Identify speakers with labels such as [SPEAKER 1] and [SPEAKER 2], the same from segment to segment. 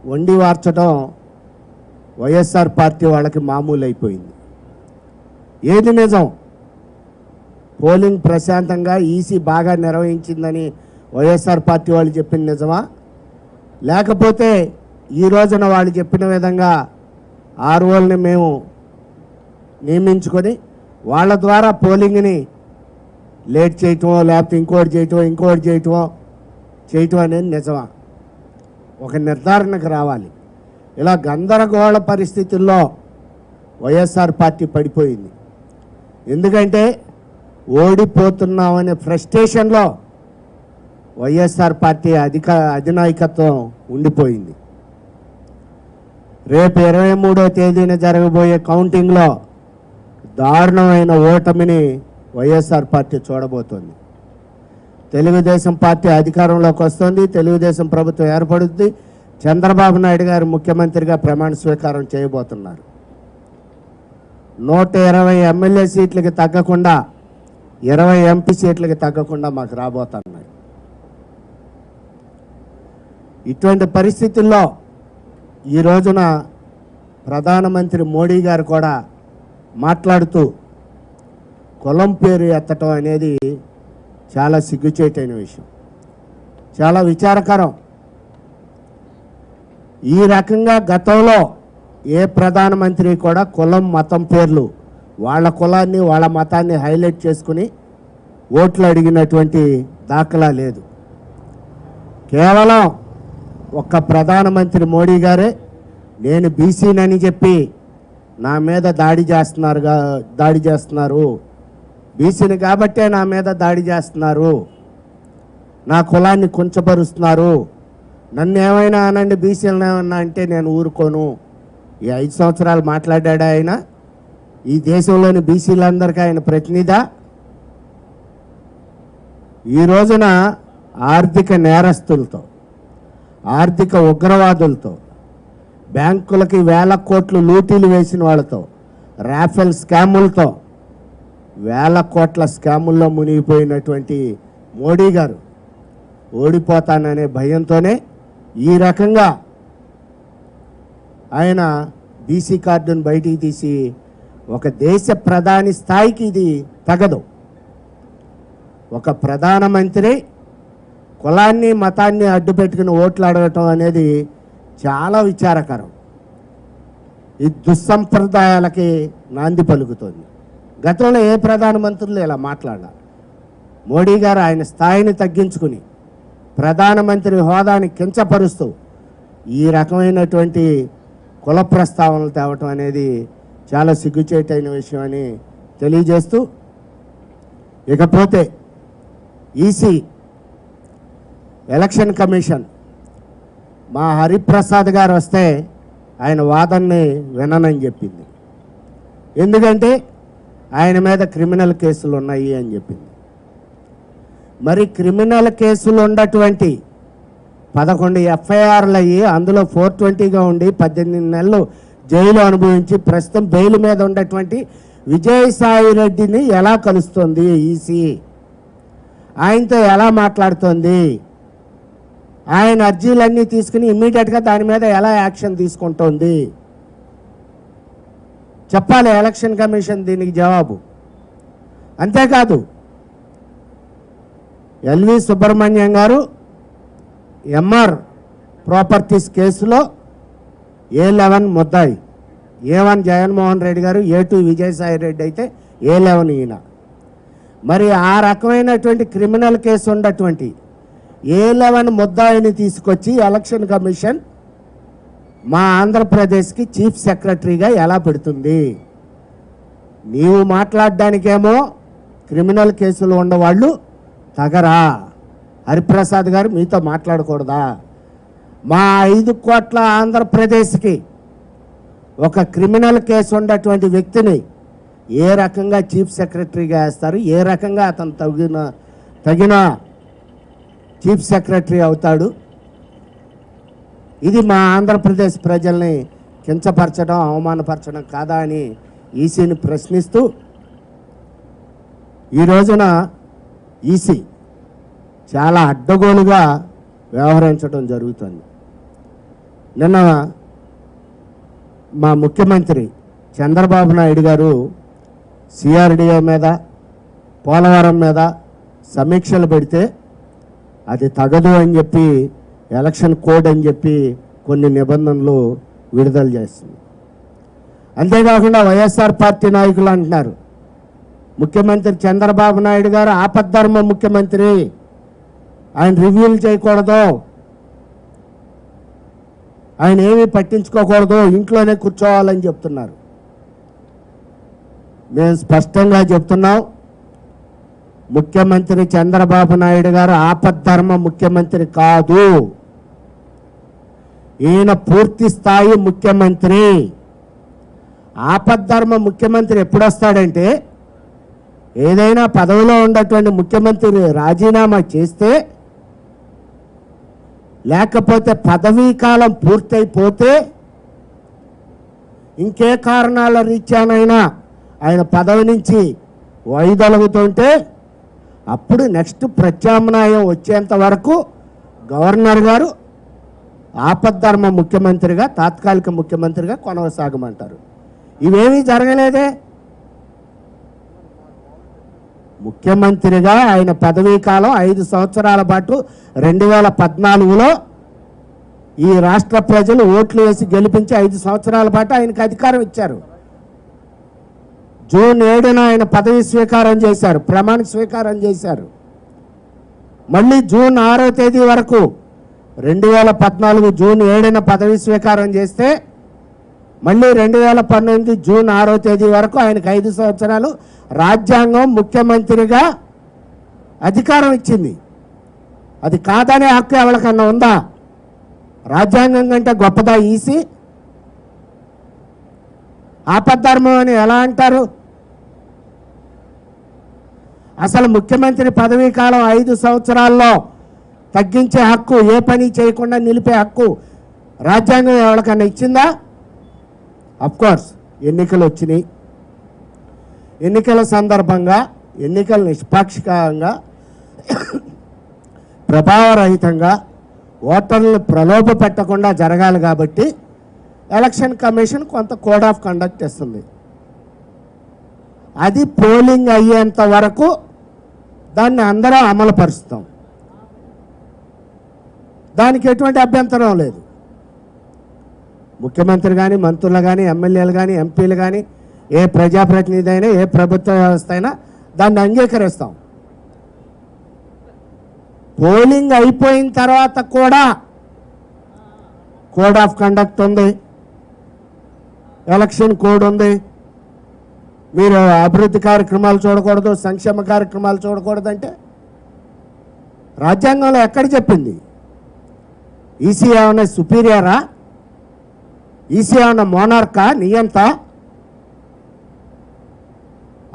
[SPEAKER 1] వండి వార్చడం వైఎస్ఆర్ పార్టీ వాళ్ళకి మామూలు అయిపోయింది. ఏది నిజం? పోలింగ్ ప్రశాంతంగా ఈసీ బాగా నిర్వహించిందని వైఎస్ఆర్ పార్టీ వాళ్ళు చెప్పిన నిజమా? లేకపోతే ఈ రోజున వాళ్ళు చెప్పిన విధంగా ఆర్ఓల్ని మేము నియమించుకొని వాళ్ళ ద్వారా పోలింగ్ని లేట్ చేయటమో లేకపోతే ఇంకోటి చేయటం అనేది నిజమా? ఒక నిర్ధారణకు రావాలి. ఇలా గందరగోళ పరిస్థితుల్లో వైఎస్ఆర్ పార్టీ పడిపోయింది. ఎందుకంటే ఓడిపోతున్నామనే ఫ్రస్ట్రేషన్లో వైఎస్ఆర్ పార్టీ అధినాయకత్వం ఉండిపోయింది. రేపు 23వ తేదీన జరగబోయే కౌంటింగ్లో దారుణమైన ఓటమిని వైఎస్ఆర్ పార్టీ చూడబోతోంది. తెలుగుదేశం పార్టీ అధికారంలోకి వస్తుంది, తెలుగుదేశం ప్రభుత్వం ఏర్పడుద్ది, చంద్రబాబు నాయుడు గారు ముఖ్యమంత్రిగా ప్రమాణ స్వీకారం చేయబోతున్నారు. 120 ఎమ్మెల్యే సీట్లకి తగ్గకుండా 20 ఎంపీ సీట్లకి తగ్గకుండా మాకు రాబోతున్నాయి. ఇటువంటి పరిస్థితుల్లో ఈ రోజున ప్రధానమంత్రి మోడీ గారు కూడా మాట్లాడుతూ కులం పేరు ఎత్తటం అనేది చాలా సిగ్గుచేటైన విషయం, చాలా విచారకరం. ఈ రకంగా గతంలో ఏ ప్రధానమంత్రి కూడా కులం మతం పేర్లు వాళ్ళ కులాన్ని వాళ్ళ మతాన్ని హైలైట్ చేసుకుని ఓట్లు అడిగినటువంటి దాఖలా లేదు. కేవలం ఒక్క ప్రధానమంత్రి మోడీ గారే నేను బీసీనని చెప్పి నా మీద దాడి చేస్తున్నారు, బీసీని కాబట్టే నా మీద దాడి చేస్తున్నారు, నా కులాన్ని కుంచపరుస్తున్నారు, నన్ను ఏమైనా అనండి, బీసీలను ఏమన్నా అంటే నేను ఊరుకోను. ఈ 5 సంవత్సరాలు మాట్లాడాడు ఆయన. ఈ దేశంలోని బీసీలందరికీ ఆయన ప్రతినిధా? ఈ రోజున ఆర్థిక నేరస్తులతో, ఆర్థిక ఉగ్రవాదులతో, బ్యాంకులకి వేల కోట్లు లూటీలు వేసిన వాళ్ళతో, రాఫెల్ స్కాములతో, వేల కోట్ల స్కాముల్లో మునిగిపోయినటువంటి మోడీ గారు ఓడిపోతాననే భయంతోనే ఈ రకంగా ఆయన బీసీ కార్డును బయటికి తీసి ఒక దేశ ప్రధాని స్థాయికి ఇది తగదు. ఒక ప్రధానమంత్రి కులాన్ని మతాన్ని అడ్డు పెట్టుకుని ఓట్లు అడగటం అనేది చాలా విచారకరం. ఈ దుస్సంప్రదాయాలకి నాంది పలుకుతుంది. గతంలో ఏ ప్రధానమంత్రులు ఇలా మాట్లాడారు? మోడీ గారు ఆయన స్థాయిని తగ్గించుకుని ప్రధానమంత్రి హోదాని కించపరుస్తూ ఈ రకమైనటువంటి కుల ప్రస్తావనలు తేవటం అనేది చాలా సిగ్గుచేటైన విషయం అని తెలియజేస్తూ, ఇకపోతే ఈసీ ఎలక్షన్ కమిషన్ మా హరిప్రసాద్ గారు వస్తే ఆయన వాదనని విననని చెప్పింది. ఎందుకంటే ఆయన మీద క్రిమినల్ కేసులు ఉన్నాయి అని చెప్పింది. మరి క్రిమినల్ కేసులు ఉన్నటువంటి 11 ఎఫ్ఐఆర్లు అయ్యి అందులో 420గా ఉండి 18 నెలలు జైలు అనుభవించి ప్రస్తుతం బెయిల్ మీద ఉన్నటువంటి విజయసాయి రెడ్డిని ఎలా కలుస్తుంది ఈసీ? ఆయనతో ఎలా మాట్లాడుతోంది? ఆయన అర్జీలన్నీ తీసుకుని ఇమ్మీడియట్గా దాని మీద ఎలా యాక్షన్ తీసుకుంటోంది? చెప్పాలి ఎలక్షన్ కమిషన్ దీనికి జవాబు. అంతేకాదు ఎల్వి సుబ్రహ్మణ్యం గారు ఎంఆర్ ప్రాపర్టీస్ కేసులో A11 ముద్దాయి, A1 జగన్మోహన్ రెడ్డి గారు, A2 విజయసాయి రెడ్డి అయితే A11 ఈయన. మరి ఆ రకమైనటువంటి క్రిమినల్ కేసు ఉన్నటువంటి A11 ముద్దాయిని తీసుకొచ్చి ఎలక్షన్ కమిషన్ మా ఆంధ్రప్రదేశ్కి చీఫ్ సెక్రటరీగా ఎలా పెడుతుంది? నీవు మాట్లాడడానికేమో క్రిమినల్ కేసులు ఉన్నవాళ్ళు తగరా? హరిప్రసాద్ గారు మీతో మాట్లాడకూడదా? మా 5 కోట్ల ఆంధ్రప్రదేశ్కి ఒక క్రిమినల్ కేసు ఉన్నటువంటి వ్యక్తిని ఏ రకంగా చీఫ్ సెక్రటరీగా వేస్తారు? ఏ రకంగా అతను తగిన చీఫ్ సెక్రటరీ అవుతాడు? ఇది మా ఆంధ్రప్రదేశ్ ప్రజల్ని కించపరచడం, అవమానపరచడం కాదా అని ఈసీని ప్రశ్నిస్తూ ఈ రోజున ఈసీ చాలా అడ్డగోలుగా వ్యవహరించడం జరుగుతుంది. నిన్న మా ముఖ్యమంత్రి చంద్రబాబు నాయుడు గారు సిఆర్డిఏ మీద పోలవరం మీద సమీక్షలు పెడితే అది తగదు అని చెప్పి ఎలక్షన్ కోడ్ అని చెప్పి కొన్ని నిబంధనలు విడుదల చేస్తుంది. అంతేకాకుండా వైఎస్ఆర్ పార్టీ నాయకులు అంటున్నారు ముఖ్యమంత్రి చంద్రబాబు నాయుడు గారు ఆపద్ధర్మ ముఖ్యమంత్రి, ఆయన రివ్యూలు చేయకూడదు, ఆయన ఏమీ పట్టించుకోకూడదు, ఇంట్లోనే కూర్చోవాలని చెప్తున్నారు. మేము స్పష్టంగా చెప్తున్నాం, ముఖ్యమంత్రి చంద్రబాబు నాయుడు గారు ఆపద్ధర్మ ముఖ్యమంత్రి కాదు, ఈయన పూర్తి స్థాయి ముఖ్యమంత్రి. ఆపద్ధర్మ ముఖ్యమంత్రి ఎప్పుడు వస్తాడంటే ఏదైనా పదవిలో ఉన్నటువంటి ముఖ్యమంత్రి రాజీనామా చేస్తే, లేకపోతే పదవీ కాలం పూర్తయిపోతే, ఇంకే కారణాల రీత్యానైనా ఆయన పదవి నుంచి వైదొలుగుతుంటే అప్పుడు నెక్స్ట్ ప్రత్యామ్నాయం వచ్చేంత వరకు గవర్నర్ గారు ఆపద్ధర్మ ముఖ్యమంత్రిగా తాత్కాలిక ముఖ్యమంత్రిగా కొనసాగమంటారు. ఇవేమీ జరగలేదే. ముఖ్యమంత్రిగా ఆయన పదవీ కాలం 5 సంవత్సరాల పాటు 2014లో ఈ రాష్ట్ర ప్రజలు ఓట్లు వేసి గెలిపించి 5 సంవత్సరాల పాటు ఆయనకు అధికారం ఇచ్చారు. జూన్ 7న ఆయన పదవి స్వీకారం చేశారు, ప్రమాణ స్వీకారం చేశారు. మళ్ళీ జూన్ 6వ తేదీ వరకు 2014 జూన్ 7న పదవి స్వీకారం చేస్తే మళ్ళీ 2019 జూన్ 6వ తేదీ వరకు ఆయనకు 5 సంవత్సరాలు రాజ్యాంగం ముఖ్యమంత్రిగా అధికారం ఇచ్చింది. అది కాదనే హక్కు ఎవరికన్నా ఉందా? రాజ్యాంగం కంటే గొప్పదా ఈసీ? ఆపద్ధర్మం అని ఎలా అంటారు? అసలు ముఖ్యమంత్రి పదవీ కాలం 5 సంవత్సరాల్లో తగ్గించే హక్కు, ఏ పని చేయకుండా నిలిపే హక్కు రాజ్యాంగం ఎవరికన్నా ఇచ్చిందా? అఫ్కోర్స్ ఎన్నికలు వచ్చినాయి, ఎన్నికల సందర్భంగా ఎన్నికలు నిష్పాక్షికంగా ప్రభావరహితంగా ఓటర్లను ప్రలోభ పెట్టకుండా జరగాలి కాబట్టి ఎలక్షన్ కమిషన్ కొంత కోడ్ ఆఫ్ కండక్ట్ ఇస్తుంది. అది పోలింగ్ అయ్యేంత వరకు దాన్ని అందరం అమలుపరుస్తాం, దానికి ఎటువంటి అభ్యంతరం లేదు. ముఖ్యమంత్రి కానీ, మంత్రులు కానీ, ఎమ్మెల్యేలు కానీ, ఎంపీలు కానీ, ఏ ప్రజాప్రతినిధి అయినా, ఏ ప్రభుత్వ వ్యవస్థ అయినా దాన్ని అంగీకరిస్తాం. పోలింగ్ అయిపోయిన తర్వాత కూడా కోడ్ ఆఫ్ కండక్ట్ ఉంది, ఎలక్షన్ కోడ్ ఉంది. మీరు అభివృద్ధి కార్యక్రమాలు చూడకూడదు, సంక్షేమ కార్యక్రమాలు చూడకూడదు అంటే రాజ్యాంగంలో ఎక్కడ చెప్పింది? ఈసీ ఏమన్నా సుపీరియరా? ఈసీ ఏమన్నా మోనార్కా, నియంత?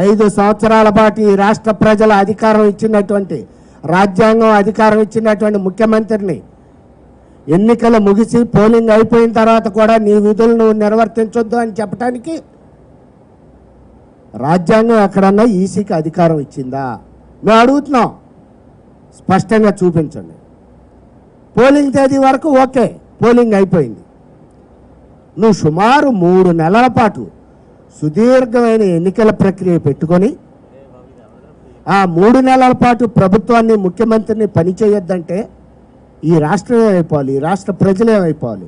[SPEAKER 1] 5 సంవత్సరాల పాటు ఈ రాష్ట్ర ప్రజల అధికారం ఇచ్చినటువంటి, రాజ్యాంగం అధికారం ఇచ్చినటువంటి ముఖ్యమంత్రిని ఎన్నికలు ముగిసి పోలింగ్ అయిపోయిన తర్వాత కూడా నీ విధులు నువ్వు నిర్వర్తించొద్దు అని చెప్పడానికి రాజ్యాంగం ఎక్కడన్నా ఈసీకి అధికారం ఇచ్చిందా? మేము అడుగుతున్నాం, స్పష్టంగా చూపించండి. పోలింగ్ తేదీ వరకు ఓకే, పోలింగ్ అయిపోయింది. నువ్వు సుమారు 3 నెలల పాటు సుదీర్ఘమైన ఎన్నికల ప్రక్రియ పెట్టుకొని ఆ 3 నెలల పాటు ప్రభుత్వాన్ని, ముఖ్యమంత్రిని పనిచేయొద్దంటే ఈ రాష్ట్రం ఏమైపోవాలి, ఈ రాష్ట్ర ప్రజలు ఏమైపోవాలి?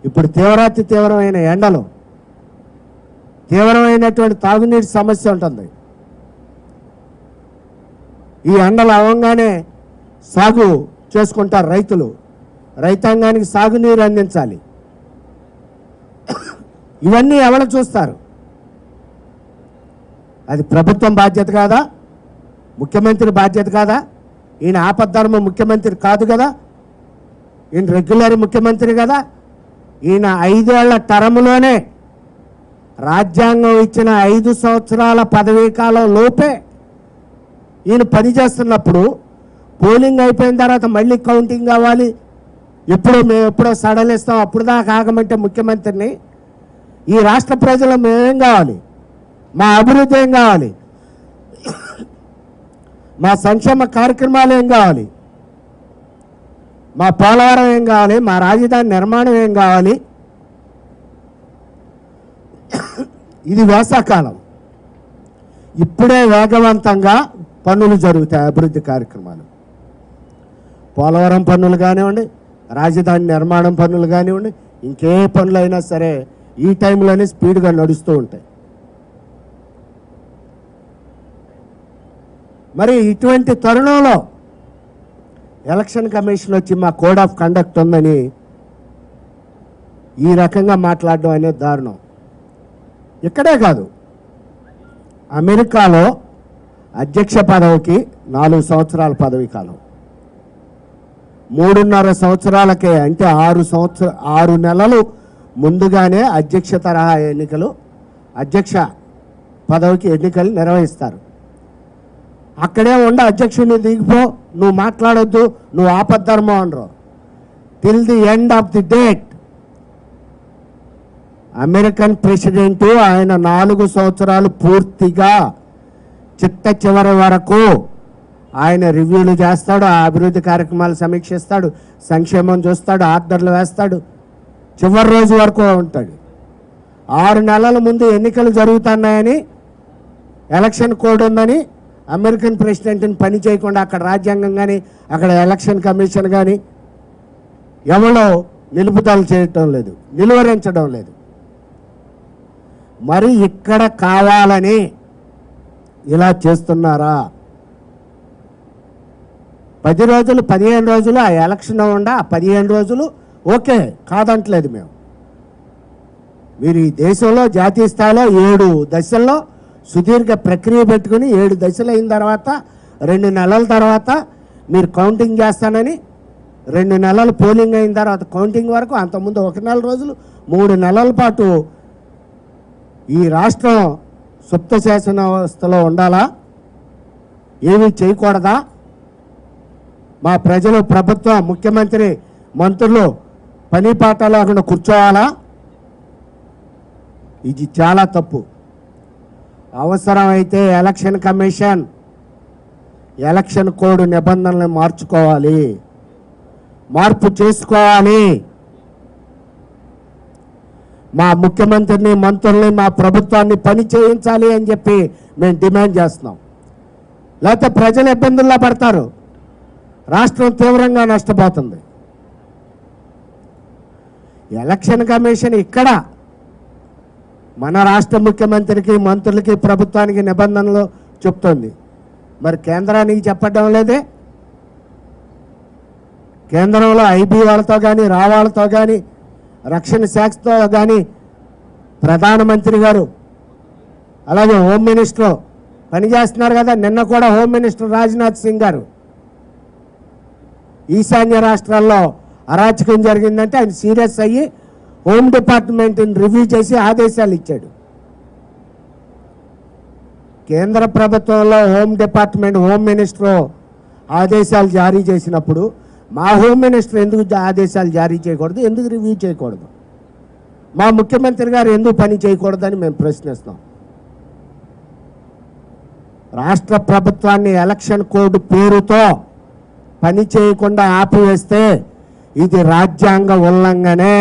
[SPEAKER 1] ఇప్పుడు తీవ్రాతి తీవ్రమైన ఎండలు, తీవ్రమైనటువంటి తాగునీటి సమస్య ఉంటుంది. ఈ ఎండలు అవ్వగానే సాగు చేసుకుంటారు రైతులు, రైతాంగానికి సాగునీరు అందించాలి. ఇవన్నీ ఎవరు చూస్తారు? అది ప్రభుత్వం బాధ్యత కాదా? ముఖ్యమంత్రి బాధ్యత కాదా? ఈయన ఆపద్ధర్మ ముఖ్యమంత్రి కాదు కదా, ఈయన రెగ్యులర్ ముఖ్యమంత్రి కదా. ఈయన 5 ఏళ్ల టర్మ్లోనే రాజ్యాంగం ఇచ్చిన 5 సంవత్సరాల పదవీ కాలం లోపే ఈయన పనిచేస్తున్నప్పుడు పోలింగ్ అయిపోయిన తర్వాత మళ్ళీ కౌంటింగ్ కావాలి, మేము ఎప్పుడో సడలిస్తాం, అప్పుడు దాకా ఆగమంటే ముఖ్యమంత్రిని ఈ రాష్ట్ర ప్రజలు మేమేం కావాలి? మా అభివృద్ధి ఏం కావాలి? మా సంక్షేమ కార్యక్రమాలు ఏం కావాలి? మా పోలవరం ఏం కావాలి, మా రాజధాని నిర్మాణం ఏం కావాలి. ఇది వేసవకాలం, ఇప్పుడే వేగవంతంగా పనులు జరుగుతాయి, అభివృద్ధి కార్యక్రమాలు. పోలవరం పనులు కానివ్వండి, రాజధాని నిర్మాణం పనులు కానివ్వండి, ఇంకే పనులు అయినా సరే ఈ టైంలోనే స్పీడ్గా నడుస్తూ ఉంటాయి. మరి ఇటువంటి తరుణంలో ఎలక్షన్ కమిషన్ వచ్చి మా కోడ్ ఆఫ్ కండక్ట్ ఉందని ఈ రకంగా మాట్లాడడం అనేది దారుణం. ఇక్కడే కాదు, అమెరికాలో అధ్యక్ష పదవికి 4 సంవత్సరాల పదవి కాలం, 3.5 సంవత్సరాలకే, అంటే 6 నెలలు ముందుగానే అధ్యక్ష తరహా ఎన్నికలు, అధ్యక్ష పదవికి ఎన్నికలు నిర్వహిస్తారు. అక్కడే ఉండి అధ్యక్షుడిని దిగిపో, నువ్వు మాట్లాడొద్దు, నువ్వు ఆపద్ధర్మం అనరు. Till the end of the date American president ఆయన 4 సంవత్సరాలు పూర్తిగా చిట్ట చివరి వరకు ఆయన రివ్యూలు చేస్తాడు, ఆ అభివృద్ధి కార్యక్రమాలు సమీక్షిస్తాడు, సంక్షేమం చూస్తాడు, ఆర్డర్లు వేస్తాడు, చివరి రోజు వరకు ఉంటాడు. 6 నెలల ముందు ఎన్నికలు జరుగుతున్నాయని, ఎలక్షన్ కోడ్ ఉందని అమెరికన్ ప్రెసిడెంట్ని పని చేయకుండా అక్కడ రాజ్యాంగం కానీ అక్కడ ఎలక్షన్ కమిషన్ కానీ ఎవరో నిలుపుదల చేయటం లేదు, నిలువరించడం లేదు. మరి ఇక్కడ కావాలని ఇలా చేస్తున్నారా? 10 రోజులు 15 రోజులు ఆ ఎలక్షన్ ఉండ, 15 రోజులు ఓకే, కాదంటలేదు మేము. మీరు ఈ దేశంలో జాతీయ స్థాయిలో 7 దశల్లో సుదీర్ఘ ప్రక్రియ పెట్టుకుని 7 దశలు అయిన తర్వాత 2 నెలల తర్వాత మీరు కౌంటింగ్ చేస్తానని, 2 నెలలు పోలింగ్ అయిన తర్వాత కౌంటింగ్ వరకు, అంతకుముందు 1 నెల రోజులు, 3 నెలల పాటు ఈ రాష్ట్రం సుప్త శాసన వ్యవస్థలో ఉండాలా? ఏమీ చేయకూడదా? మా ప్రజలు, ప్రభుత్వం, ముఖ్యమంత్రి, మంత్రులు పని పాట లేకుండా కూర్చోవాలా? ఇది చాలా తప్పు. అవసరమైతే ఎలక్షన్ కమిషన్ ఎలక్షన్ కోడ్ నిబంధనలను మార్చుకోవాలి, మార్పు చేసుకోవాలి. మా ముఖ్యమంత్రిని, మంత్రుల్ని, మా ప్రభుత్వాన్ని పని చేయించాలి అని చెప్పి మేము డిమాండ్ చేస్తున్నాం. లేకపోతే ప్రజలు ఇబ్బందుల్లో పడతారు, రాష్ట్రం తీవ్రంగా నష్టపోతుంది. ఎలక్షన్ కమిషన్ ఇక్కడ మన రాష్ట్ర ముఖ్యమంత్రికి, మంత్రులకి, ప్రభుత్వానికి నిబంధనలు చెప్తుంది. మరి కేంద్రానికి చెప్పడం లేదే? కేంద్రంలో ఐబీ వాళ్ళతో కానీ, రా వాళ్ళతో కానీ, రక్షణ శాఖతో కానీ ప్రధానమంత్రి గారు అలాగే హోమ్ మినిస్టర్ పనిచేస్తున్నారు కదా. నిన్న కూడా హోమ్ మినిస్టర్ రాజ్నాథ్ సింగ్ గారు ఈశాన్య రాష్ట్రాల్లో అరాచకం జరిగిందంటే ఆయన సీరియస్ అయ్యి హోమ్ డిపార్ట్మెంట్ని రివ్యూ చేసి ఆదేశాలు ఇచ్చాడు. కేంద్ర ప్రభుత్వంలో హోమ్ డిపార్ట్మెంట్, హోమ్ మినిస్టర్ ఆదేశాలు జారీ చేసినప్పుడు మా హోమ్ మినిస్టర్ ఎందుకు ఆదేశాలు జారీ చేయకూడదు, ఎందుకు రివ్యూ చేయకూడదు, మా ముఖ్యమంత్రి గారు ఎందుకు పని చేయకూడదని మేము ప్రశ్నిస్తాం. రాష్ట్ర ప్రభుత్వాన్ని ఎలక్షన్ కోడ్ పేరుతో పని చేయకుండా ఆపివేస్తే ఇది రాజ్యాంగ ఉల్లంఘనే.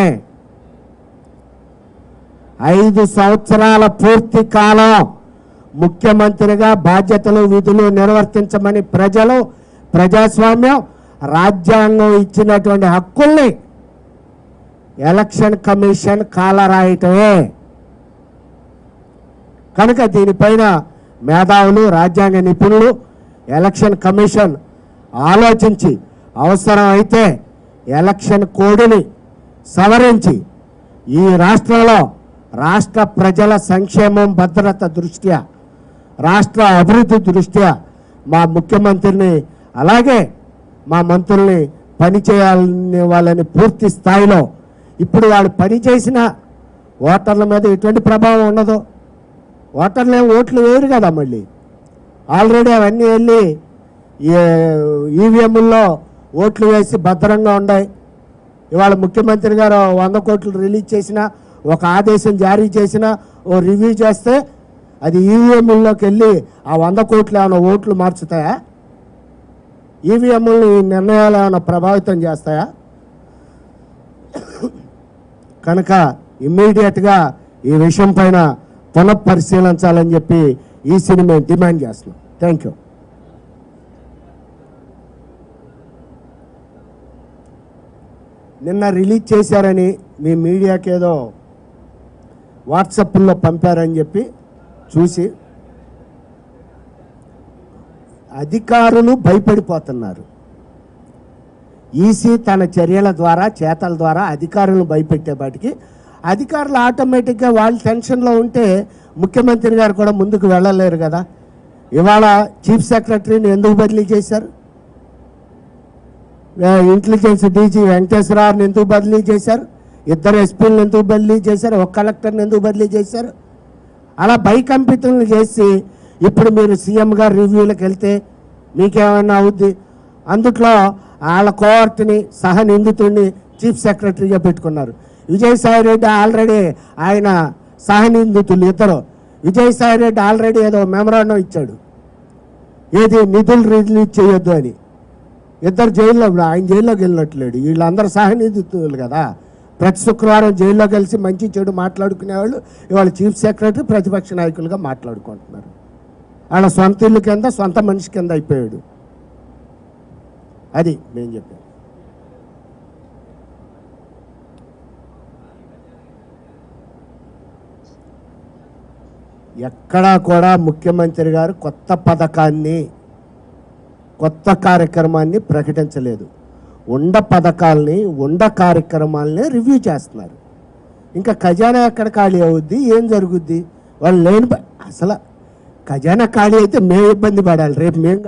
[SPEAKER 1] 5 సంవత్సరాల పూర్తి కాలం ముఖ్యమంత్రిగా బాధ్యతలు, విధులు నిర్వర్తించమని ప్రజలు, ప్రజాస్వామ్యం, రాజ్యాంగం ఇచ్చినటువంటి హక్కుల్ని ఎలక్షన్ కమిషన్ కాలరాయటమే. కనుక దీనిపైన మేధావులు, రాజ్యాంగ నిపుణులు, ఎలక్షన్ కమిషన్ ఆలోచించి అవసరం అయితే ఎలక్షన్ కోడ్ని సవరించి ఈ రాష్ట్రంలో రాష్ట్ర ప్రజల సంక్షేమం, భద్రత దృష్ట్యా, రాష్ట్ర అభివృద్ధి దృష్ట్యా మా ముఖ్యమంత్రిని అలాగే మా మంత్రుల్ని పనిచేయాలని వాళ్ళని పూర్తి స్థాయిలో, ఇప్పుడు వాళ్ళు పనిచేసిన ఓటర్ల మీద ఎటువంటి ప్రభావం ఉండదు. ఓటర్లు ఏం ఓట్లు వేయరు కదా, మళ్ళీ ఆల్రెడీ అవన్నీ వెళ్ళి ఈవీఎంల్లో ఓట్లు వేసి భద్రంగా ఉన్నాయి. ఇవాళ ముఖ్యమంత్రి గారు 100 కోట్లు రిలీజ్ చేసిన, ఒక ఆదేశం జారీ చేసిన, ఓ రివ్యూ చేస్తే అది ఈవీఎంల్లోకి వెళ్ళి ఆ 100 కోట్లు ఏమైనా ఓట్లు మార్చుతాయా? ఈవీఎంలు ఈ నిర్ణయాలు ఏమైనా ప్రభావితం చేస్తాయా? కనుక ఇమ్మీడియట్గా ఈ విషయం పైన పునఃపరిశీలించాలని చెప్పి ఈసీని మేము డిమాండ్ చేస్తున్నాం. Thank you. నిన్న రిలీజ్ చేశారని మీ మీడియాకి ఏదో వాట్సాప్లో పంపారని చెప్పి చూసి అధికారులు భయపడిపోతున్నారు. ఈసీ తన చర్యల ద్వారా చేతల ద్వారా అధికారులను భయపెట్టేపాటికి అధికారులు ఆటోమేటిక్గా వాళ్ళు టెన్షన్లో ఉంటే ముఖ్యమంత్రి గారు కూడా ముందుకు వెళ్ళలేరు కదా. ఇవాళ చీఫ్ సెక్రటరీని ఎందుకు బదిలీ చేశారు? ఇంటెలిజెన్స్ డీజీ వెంకటేశ్వరరావుని ఎందుకు బదిలీ చేశారు? 2 ఎస్పీలను ఎందుకు బదిలీ చేశారు? 1 కలెక్టర్ని ఎందుకు బదిలీ చేశారు? అలా భయకంపితులను చేసి ఇప్పుడు మీరు సీఎం గారు రివ్యూలకు వెళ్తే మీకేమైనా అవుద్ది? అందుట్లో వాళ్ళ కోర్టుని సహ నిందితుడిని చీఫ్ సెక్రటరీగా పెట్టుకున్నారు. విజయసాయిరెడ్డి ఆల్రెడీ ఆయన సహ నిందితులు ఇద్దరు. విజయసాయిరెడ్డి ఆల్రెడీ ఏదో మెమరాండం ఇచ్చాడు, ఏది నిధులు రిలీజ్ చేయొద్దు అని. ఇద్దరు జైల్లో, ఆయన జైల్లోకి వెళ్ళినట్లేడు. వీళ్ళందరూ సహ నిందితులు కదా. ప్రతి శుక్రవారం జైల్లో కలిసి మంచి చెడు మాట్లాడుకునేవాళ్ళు ఇవాళ చీఫ్ సెక్రటరీ ప్రతిపక్ష నాయకులుగా మాట్లాడుకుంటున్నారు. వాళ్ళ సొంత ఇల్లు కింద సొంత మనిషి కింద అయిపోయాడు. అది మేము చెప్పాం. ఎక్కడా కూడా ముఖ్యమంత్రి గారు కొత్త పథకాన్ని కొత్త కార్యక్రమాన్ని ప్రకటించలేదు. పథకాలని కార్యక్రమాలని రివ్యూ చేస్తున్నారు. ఇంకా ఖజానా ఎక్కడ ఖాళీ అవుద్ది, ఏం జరుగుద్ది? వాళ్ళు లేని అసలు ఖజానా ఖాళీ అయితే మేము ఇబ్బంది పడాలి రేపు మేము.